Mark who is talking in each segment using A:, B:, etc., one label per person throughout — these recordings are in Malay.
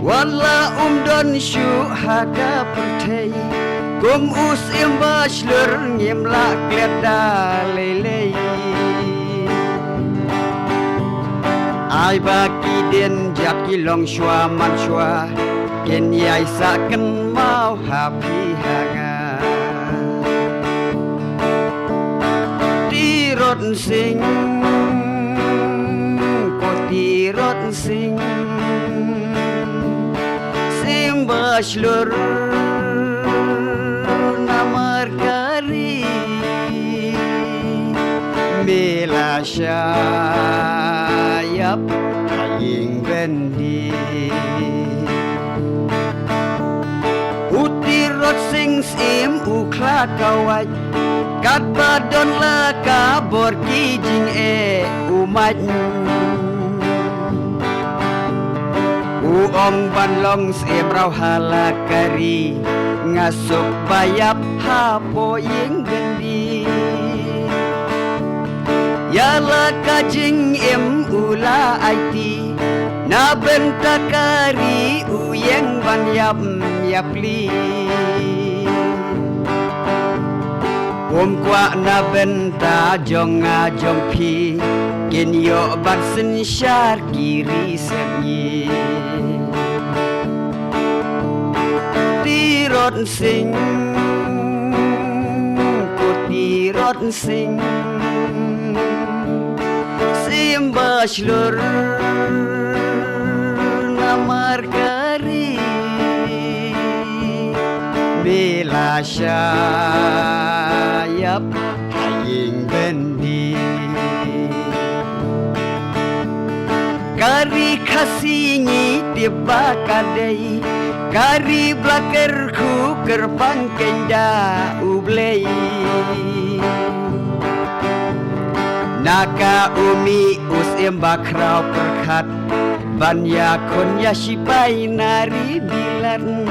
A: Wala don syu hada pertai Kum us imbash lur ngimla kleda lelei Ai baki den jat ki long shwa man shwa Ken yai sa ken mau happy hanga Ti rot sing Ko ti rot sing Simbash lur Namar kari Mela syayap Haying bendi Utirot sing sim ukla kawaj Kat badon la kabor kijing umat Uong banlong sebrau halakari Ngasuk bayap hapo ying gendi Yala kajing ula IT Na bentakari uyeng banyap yapli Kwa na benta jonga jompi Genyo bansen syar kiri senyi Tirot sing Ku tirot sing Simbash lur Namar kari Bela syayap Haying bendi Kari kasingi tiba kadai Kari blakerku kerpang kenda ublei Naka umi us embakrau perkat Banya konya shipai nari bilan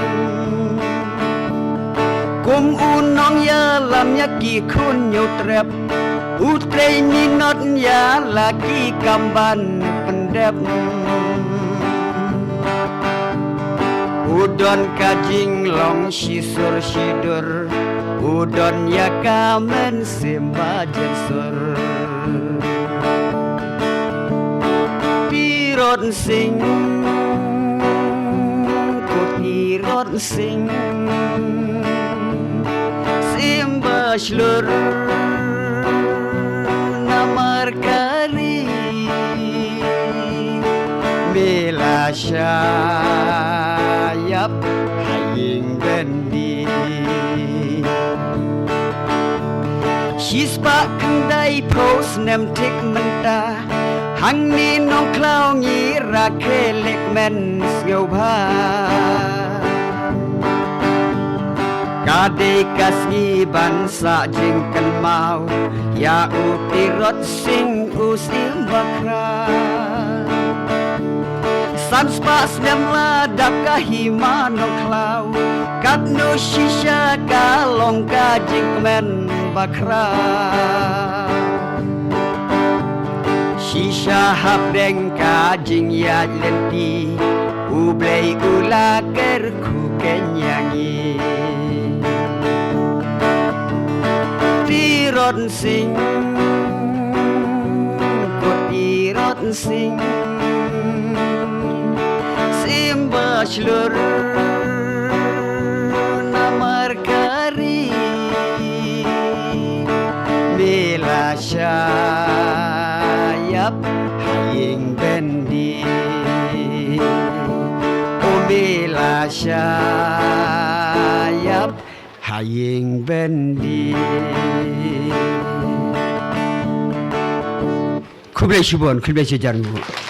A: Kum unong ya lam ya ki kun nyutrep Utrei ninot ya lagi kamban pendep Udon kajing long sisur sidur Udon ya kamen simba jensur Tirot sing Ku tirot sing Simbash lur Namar kari Bela syayap Haying bendi Shispa kendai pros nem tik mentah Hang ni nong klau ngira kelek men sgau bha Kade kasgi bansa jingkan mau Ya utirot sing usim bakra Sanspas memla daka himano klau Katno shisha kalong kajing men bakra Shisha hapdeng kajing ya lenti Ublei ulaker ku kenyangi Tirot sing Ku tirot sing Simbash lur Namar kari Bela syayap Haying bendi Bela syayap Haying bendi Kublai shubon, kublai sejarmu